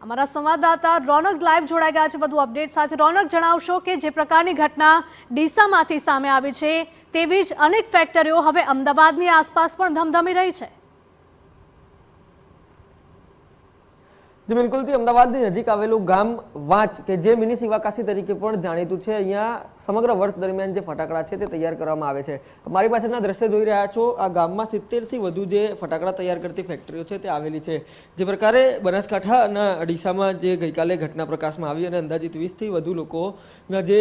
અમારા સંવાદદાતા રોનક લાઈવ જોડાઈ ગયા છે વધુ અપડેટ સાથે। રોનક, જણાવશો કે જે પ્રકારની ઘટના ડીસામાંથી સામે આવી છે તેવી જ અનેક ફેક્ટરીઓ હવે અમદાવાદની આસપાસ પણ ધમધમી રહી છે। जी बिल्कुल थी अमदावाद नजीक आवेलू गाम वांच के जे मिनी शिवाकाशी तरीके पण जाणीतुं छे। अहींया समग्र वर्ष दरमियान जे फटाकड़ा छे ते तैयार करवामां आवे छे। मारी पाछळना दृश्य जोई रह्या छो। आ गाममां 70 થી વધુ જે ફટાકડા તૈયાર કરતી ફેક્ટરીઓ છે તે આવેલી છે। જે પ્રકારે બનાસકાંઠા અને ડીસામાં જે ગઈકાલે ઘટના પ્રકાશમાં આવી અને અંદાજિત 20 થી વધુ લોકોના જે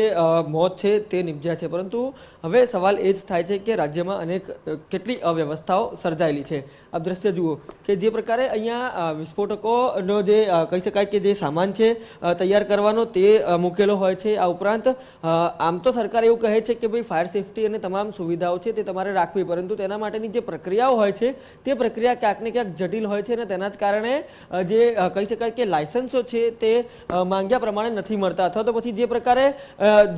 મોત છે તે નિપજ્યા છે, પરંતુ હવે સવાલ એ જ થાય છે કે રાજ્યમાં અનેક કેટલી અવ્યવસ્થાઓ સર્જાયેલી છે। આપ દ્રશ્ય જુઓ કે જે પ્રકારે અહીંયા વિસ્ફોટકોનો જે કહી શકાય કે જે સામાન છે તૈયાર કરવાનો તે મૂકેલો હોય છે। આ ઉપરાંત આમ તો સરકાર એવું કહે છે કે ભાઈ ફાયર સેફટી અને તમામ સુવિધાઓ છે તે તમારે રાખવી, પરંતુ તેના માટેની જે પ્રક્રિયાઓ હોય છે તે પ્રક્રિયા ક્યાંક ને ક્યાંક જટિલ હોય છે અને તેના જ કારણે જે કહી શકાય કે લાયસન્સો છે તે માંગ્યા પ્રમાણે નથી મળતા, અથવા તો પછી જે પ્રકારે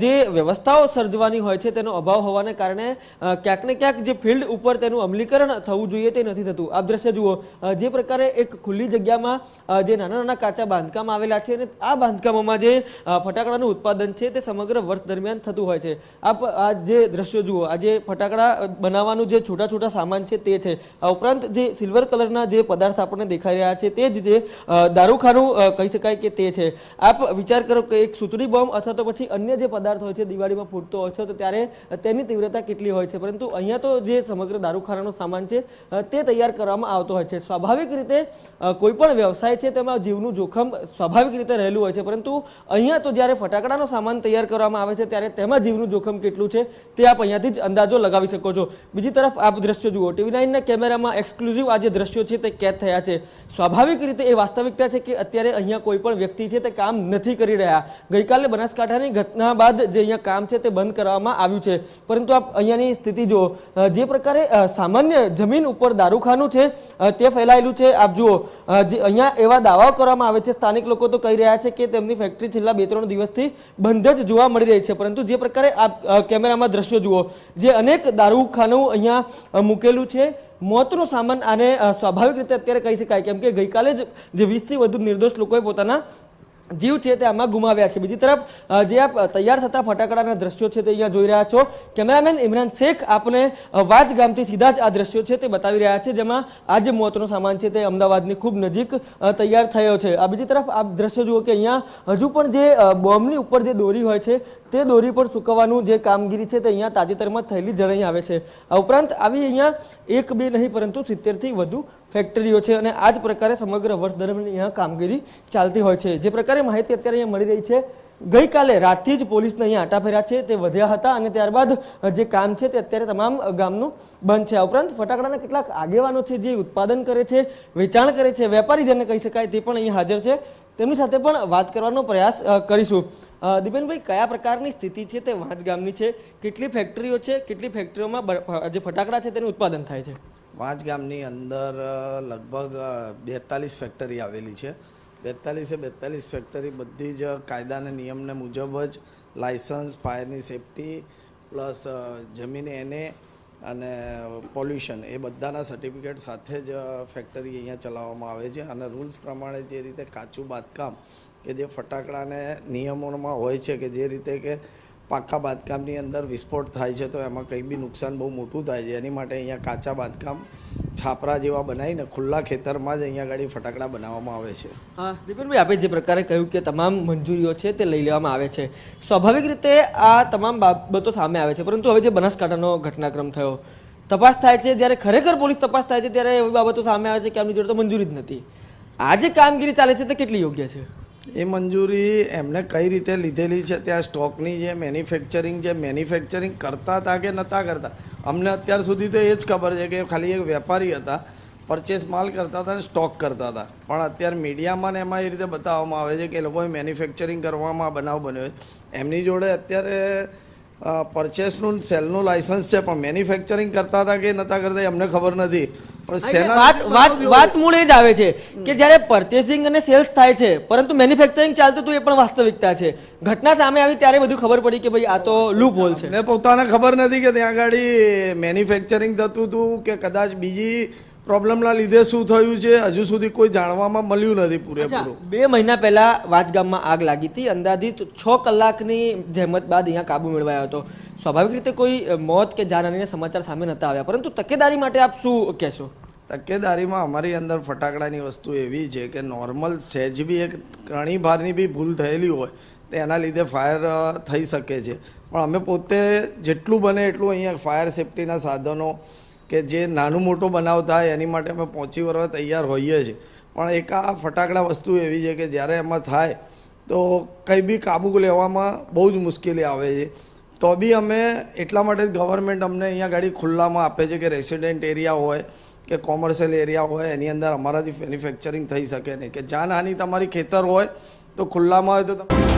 જે વ્યવસ્થાઓ સર્જવાની હોય છે તેનો અભાવ હોવાને કારણે ક્યાંક ને ક્યાંક જે ફિલ્ડ ઉપર તેનું અમલીકરણ થવું જોઈએ તે નથી થતું। આપ દ્રશ્ય જુઓ જે પ્રકારે એક ખુલ્લી જગ્યામાં જે નાના નાના કાચા બાંધકામ આવેલા છે અને આ બાંધકામોમાં જે ફટાકડાનું ઉત્પાદન છે તે સમગ્ર વર્ષ દરમિયાન થતું હોય છે। આપ આ જે દ્રશ્યો જુઓ, આ જે ફટાકડા બનાવવાનું જે છોટા છોટા સામાન છે તે છે। આ ઉપરાંત જે સિલ્વર કલરના જે પદાર્થ આપણને દેખાઈ રહ્યા છે તે જ જે દારૂખાનું કહી શકાય કે તે છે। આપ વિચાર કરો કે એક સુતડી બોમ્બ અથવા તો પછી અન્ય જે પદાર્થ હોય છે દિવાળીમાં ફૂટતો હોય છે તો ત્યારે તેની તીવ્રતા કેટલી હોય છે, પરંતુ અહીંયા તો જે સમગ્ર દારૂખાનાનો સામાન છે તે તૈયાર કરવામાં આવતો હોય છે। સ્વાભાવિક રીતે કોઈ પણ વ્યવસાય છે તેમાં જીવનું જોખમ સ્વાભાવિક રીતે રહેલું હોય છે, પરંતુ અહીંયા તો જ્યારે ફટાકડાનો સામાન તૈયાર કરવામાં આવે છે ત્યારે તેમાં જીવનું જોખમ કેટલું છે તે આપ અહીંયાથી જ અંદાજો લગાવી શકો છો। બીજી તરફ આપ દ્રશ્યો જુઓ, TV9ના કેમેરામાં એક્સક્લુઝિવ આ જે દ્રશ્યો છે તે કેદ થયા છે। સ્વાભાવિક રીતે એ વાસ્તવિકતા છે કે અત્યારે અહીંયા કોઈ પણ વ્યક્તિ છે તે કામ નથી કરી રહ્યા। ગઈકાલે બનાસકાંઠાની ઘટના બાદ જે અહીંયા કામ છે તે બંધ કરવામાં આવ્યું છે, પરંતુ આપ અહીંયાની સ્થિતિ જુઓ, જે પ્રકારે સામાન્ય જમીન ઉપર દારૂખાનું છે તે ફેલાયેલું છે। આપ જુઓ જે અહીંયા એવા દાવાઓ કરવામાં આવે છે, સ્થાનિક લોકો તો કહી રહ્યા છે કે તેમની ફેક્ટરી છેલ્લા 2-3 દિવસથી બંધ જ જોવા મળી રહી છે, પરંતુ જે પ્રકારે આપ કેમેરામાં દ્રશ્યો જુઓ, જે અનેક દારૂખાનું અહીંયા મૂકેલું છે, મોતનો સામાન આને સ્વાભાવિક રીતે અત્યારે કહી શકાય, કેમ કે ગઈકાલે જ જે 20 થી વધુ નિર્દોષ લોકોએ પોતાના જીવ છે તે આમાં ગુમાવ્યા છે। બીજી તરફ જે આપ તૈયાર થતા ફટાકડાના દ્રશ્યો છે તે અહીંયા જોઈ રહ્યા છો। કેમેરામેન ઇમરાન શેખ આપને વાજ ગામથી સીધા જ આ દ્રશ્યો છે તે બતાવી રહ્યા છે, જેમાં આ જે મોતનો સામાન છે તે અમદાવાદની ખૂબ નજીક તૈયાર થયો છે। આ બીજી તરફ આપ દ્રશ્યો જુઓ કે અહીંયા હજુ પણ જે બોમ્બની ઉપર જે દોરી હોય છે તે દોરી પણ સૂકવવાનું જે કામગીરી છે તે અહીંયા તાજેતરમાં થયેલી જણાઈ આવે છે। આ ઉપરાંત આવી અહીંયા એક બે નહીં પરંતુ 70 થી વધુ ફેક્ટરીઓ છે અને આ જ પ્રકારે સમગ્ર વર્ષ દરમિયાન અહીંયા કામગીરી ચાલતી હોય છે। જે પ્રકારે માહિતી અત્યારે અહીંયા મળી રહી છે, ગઈકાલે રાતથી જ પોલીસને અહીંયા આટા ફેર્યા છે તે વધ્યા હતા અને ત્યારબાદ જે કામ છે તે અત્યારે તમામ ગામનું બંધ છે। આ ઉપરાંત ફટાકડાના કેટલાક આગેવાનો છે જે ઉત્પાદન કરે છે, વેચાણ કરે છે, વેપારી જેને કહી શકાય તે પણ અહીંયા હાજર છે, તેમની સાથે પણ વાત કરવાનો પ્રયાસ કરીશું। દિપેનભાઈ, કયા પ્રકારની સ્થિતિ છે તે વાંચ ગામની છે? કેટલી ફેક્ટરીઓ છે? કેટલી ફેક્ટરીઓમાં જે ફટાકડા છે તેનું ઉત્પાદન થાય છે? વાંચ ગામની અંદર લગભગ 42 ફેક્ટરી આવેલી છે। 42 ફેક્ટરી બધી જ કાયદાના નિયમને મુજબ જ લાયસન્સ, ફાયરની સેફટી પ્લસ જમીન એને અને પોલ્યુશન એ બધાના સર્ટિફિકેટ સાથે જ ફેક્ટરી અહીંયા ચલાવવામાં આવે છે અને રૂલ્સ પ્રમાણે જે રીતે કાચું બાંધકામ કે જે ફટાકડાને નિયમોમાં હોય છે કે જે રીતે કે પાકા બાંધકામની અંદર વિસ્ફોટ થાય છે તો એમાં કંઈ બી નુકસાન બહુ મોટું થાય છે, એની માટે અહીંયા કાચા બાંધકામ છાપરા જેવા બનાવીને ખુલ્લા ખેતરમાં જ અહીંયા ગાડી ફટાકડા બનાવવામાં આવે છે। હા દીપેનભાઈ, આપણે જે પ્રકારે કહ્યું કે તમામ મંજૂરીઓ છે તે લઈ લેવામાં આવે છે, સ્વાભાવિક રીતે આ તમામ બાબતો સામે આવે છે, પરંતુ હવે જે બનાસકાંઠાનો ઘટનાક્રમ થયો, તપાસ થાય છે, જ્યારે ખરેખર પોલીસ તપાસ થાય છે ત્યારે એવી બાબતો સામે આવે છે કે આમની જોડે તો મંજૂરી જ નથી। આ જે કામગીરી ચાલે છે તે કેટલી યોગ્ય છે? એ મંજૂરી એમને કઈ રીતે લીધેલી છે, ત્યાં સ્ટોકની જે મેન્યુફેક્ચરિંગ કરતા હતા કે નહોતા કરતા, અમને અત્યાર સુધી તો એ જ ખબર છે કે ખાલી એક વેપારી હતા, પરચેસ માલ કરતા હતા અને સ્ટોક કરતા હતા, પણ અત્યારે મીડિયામાં ને એમાં એ રીતે બતાવવામાં આવે છે કે એ લોકોએ મેન્યુફેક્ચરિંગ કરવામાં બનાવ બન્યો છે। એમની જોડે અત્યારે પરચેસનું સેલનું લાયસન્સ છે, પણ મેન્યુફેક્ચરિંગ કરતા હતા કે નહોતા કરતા અમને ખબર નથી। વાત મૂળ એ જ આવે છે કે જ્યારે પરચેસિંગ અને સેલ્સ થાય છે પરંતુ મેન્યુફેક્ચરિંગ ચાલતું હતું એ પણ વાસ્તવિકતા છે। ઘટના સામે આવી ત્યારે બધું ખબર પડી કે ભાઈ આ તો લૂપ હોલ છે। પોતાને ખબર નથી કે ત્યાં આગળ મેન્યુફેક્ચરિંગ થતું હતું કે કદાચ બીજી પ્રોબ્લેમના લીધે શું થયું છે હજુ સુધી કોઈ જાણવામાં મળ્યું નથી પૂરેપૂરું. 2 મહિના પહેલા વાંચગામમાં આગ લાગી હતી. અંદાજિત 6 કલાકની જહેમત બાદ અહીંયા કાબુ મેળવાયો હતો. સ્વાભાવિક રીતે કોઈ મોત કે જાનહાનિના સમાચાર સામે નહોતા આવ્યા, પરંતુ તકેદારી માટે આપ શું કહેશો? તકેદારીમાં અમારી અંદર ફટાકડાની વસ્તુ એવી છે કે નોર્મલ સહેજ બી એક ઘણી ભારની બી ભૂલ થયેલી હોય તો એના લીધે ફાયર થઈ શકે છે. પણ અમે પોતે જેટલું બને એટલું અહીંયા ફાયર સેફટીના સાધનો કે જે નાનું મોટું બનાવ થાય એની માટે અમે પહોંચી વળવા તૈયાર હોઈએ છીએ. પણ એક આ ફટાકડા વસ્તુ એવી છે કે જ્યારે એમાં થાય તો કંઈ બી કાબુ લેવામાં બહુ જ મુશ્કેલી આવે છે. તો બી અમે એટલા માટે ગવર્મેન્ટ અમને અહીંયા ગાડી ખુલ્લામાં આપે છે કે રેસિડેન્ટ એરિયા હોય કે કોમર્શિયલ એરિયા હોય એની અંદર અમારાથી મેન્યુફેક્ચરિંગ થઈ શકે નહીં. કે જાનહાનિ તમારી ખેતર હોય તો ખુલ્લામાં હોય તો તમે